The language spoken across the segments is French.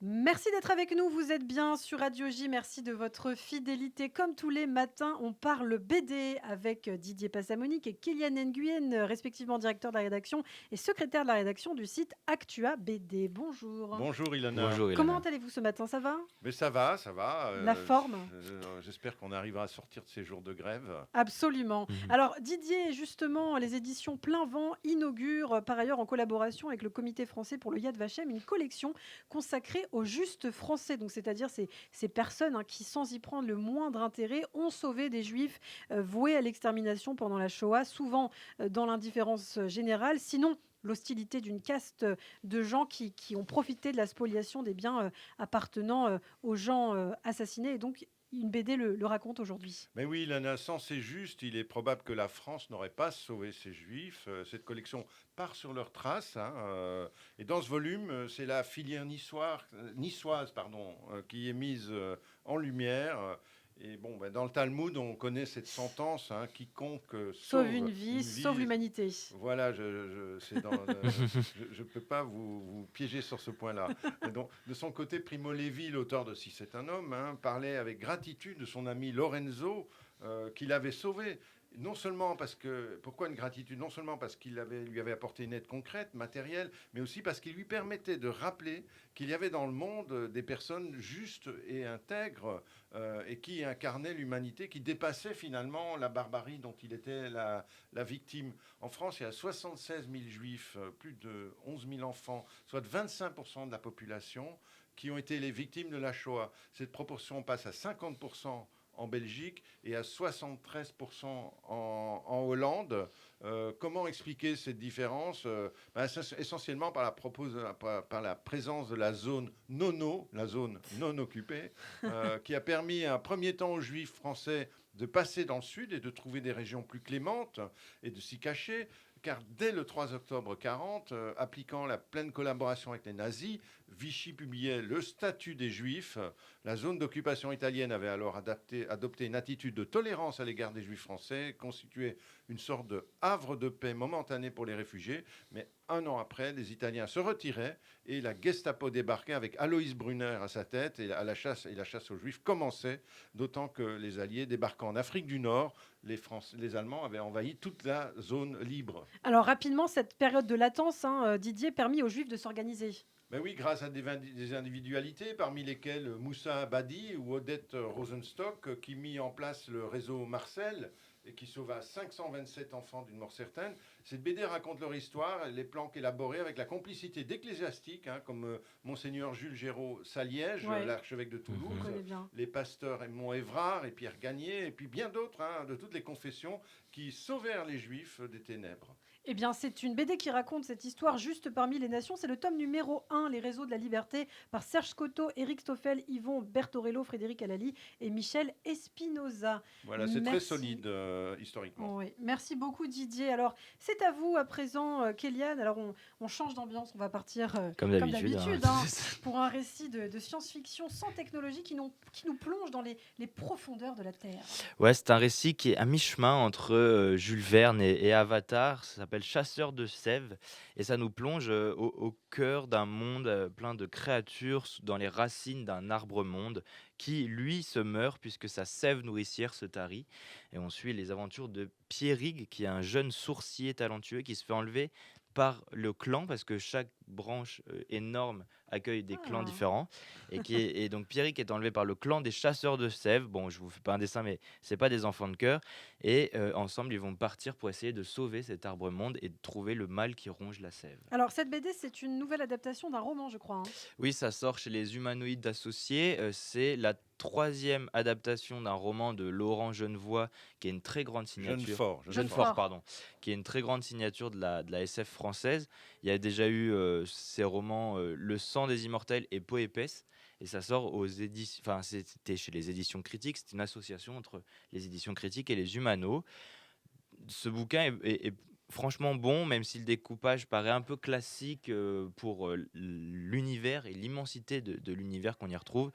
Merci d'être avec nous, vous êtes bien sur Radio J, merci de votre fidélité. Comme tous les matins, on parle BD avec Didier Passamonique et Kylian Nguyen, respectivement directeur de la rédaction et secrétaire de la rédaction du site Actua BD. Bonjour. Bonjour Ilona. Bonjour Comment Ilana. allez-vous ce matin, ça va? Mais ça va, ça va. La forme? J'espère qu'on arrivera à sortir de ces jours de grève. Absolument. Mhm. Alors Didier, justement, les éditions Plein Vent inaugurent, par ailleurs en collaboration avec le Comité français pour le Yad Vashem, une collection consacrée aux justes français, donc c'est-à-dire ces personnes qui, sans y prendre le moindre intérêt, ont sauvé des juifs voués à l'extermination pendant la Shoah, souvent dans l'indifférence générale, sinon l'hostilité d'une caste de gens qui ont profité de la spoliation des biens appartenant aux gens assassinés. Et donc, une BD le raconte aujourd'hui. Mais oui, Ilona, sans ces justes, il est probable que la France n'aurait pas sauvé ces juifs. Cette collection part sur leurs traces. Et dans ce volume, c'est la filière niçoise qui est mise en lumière. Et bon, dans le Talmud, on connaît cette sentence, quiconque Sauve une vie, sauve l'humanité. Voilà, je ne peux pas vous piéger sur ce point-là. Et donc, de son côté, Primo Levi, l'auteur de Si c'est un homme, parlait avec gratitude de son ami Lorenzo, qui l'avait sauvé. Non seulement parce que, pourquoi une gratitude? Non seulement parce qu'il lui avait apporté une aide concrète, matérielle, mais aussi parce qu'il lui permettait de rappeler qu'il y avait dans le monde des personnes justes et intègres et qui incarnaient l'humanité, qui dépassaient finalement la barbarie dont il était la victime. En France, il y a 76 000 juifs, plus de 11 000 enfants, soit 25% de la population qui ont été les victimes de la Shoah. Cette proportion passe à 50% en Belgique et à 73% en Hollande. Comment expliquer cette différence? Essentiellement par la présence de la zone la zone non occupée, qui a permis un premier temps aux Juifs français de passer dans le sud et de trouver des régions plus clémentes et de s'y cacher. Car dès le 3 octobre 1940, appliquant la pleine collaboration avec les nazis, Vichy publiait le statut des Juifs. La zone d'occupation italienne avait alors adopté une attitude de tolérance à l'égard des Juifs français, constituait une sorte de havre de paix momentané pour les réfugiés. Mais un an après, les Italiens se retiraient et la Gestapo débarquait avec Aloïs Brunner à sa tête et la chasse aux Juifs commençait, d'autant que les Alliés débarquant en Afrique du Nord, les Allemands avaient envahi toute la zone libre. Alors rapidement, cette période de latence, Didier, permis aux Juifs de s'organiser. Ben oui, grâce à des individualités, parmi lesquelles Moussa Abadi ou Odette Rosenstock, qui mit en place le réseau Marcel et qui sauva 527 enfants d'une mort certaine. Cette BD raconte leur histoire, les plans élaborés avec la complicité d'ecclésiastiques, comme Monseigneur Jules Géraud Saliège, l'archevêque de Toulouse, les pasteurs Edmond Évrard et Pierre Gagné, et puis bien d'autres de toutes les confessions qui sauvèrent les Juifs des ténèbres. Eh bien, c'est une BD qui raconte cette histoire juste parmi les nations. C'est le tome numéro 1, Les réseaux de la liberté, par Serge Scotto, Éric Stoffel, Yvon Bertorello, Frédéric Alali et Michel Espinoza. Voilà, c'est très solide historiquement. Oui. Merci beaucoup Didier. Alors, c'est à vous à présent, Kéliane. Alors, on change d'ambiance, on va partir comme d'habitude pour un récit de science-fiction sans technologie qui nous plonge dans les profondeurs de la Terre. Ouais, c'est un récit qui est à mi-chemin entre Jules Verne et Avatar. Ça s'appelle Chasseur de sève et ça nous plonge au cœur d'un monde plein de créatures dans les racines d'un arbre-monde qui, lui, se meurt puisque sa sève nourricière se tarit. Et on suit les aventures de Pierrig, qui est un jeune sourcier talentueux qui se fait enlever par le clan, parce que chaque branche énorme accueille des clans différents. Et donc Pierrick est enlevé par le clan des chasseurs de sève. Bon, je vous fais pas un dessin, mais c'est pas des enfants de cœur. Et ensemble, ils vont partir pour essayer de sauver cet arbre-monde et de trouver le mal qui ronge la sève. Alors, cette BD, c'est une nouvelle adaptation d'un roman, je crois. Oui, ça sort chez les Humanoïdes Associés. C'est la troisième adaptation d'un roman de Laurent Genevoix, qui est une très grande signature. Jeunefort, pardon, qui est une très grande signature de la SF française. Il y a déjà eu ces romans Le sang des immortels et Peau épaisse. Et ça sort aux éditions. Enfin, c'était chez les éditions critiques. C'est une association entre les éditions critiques et les Humano. Ce bouquin est franchement bon, même si le découpage paraît un peu classique pour l'univers et l'immensité de l'univers qu'on y retrouve.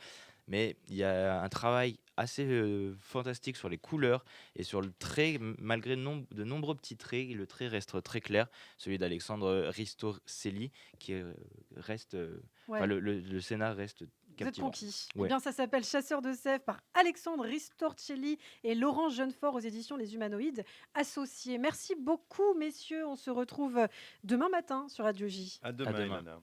mais il y a un travail assez fantastique sur les couleurs et sur le trait, malgré de nombreux petits traits, le trait reste très clair, celui d'Alexandre Ristorcelli, qui reste, Ouais. le scénar reste Vous êtes captivant. conquis. Eh Ouais. bien, ça s'appelle Chasseur de sève par Alexandre Ristorcelli et Laurent Jeunefort aux éditions Les Humanoïdes Associés. Merci beaucoup, messieurs. On se retrouve demain matin sur Radio J. À demain, demain. Elana.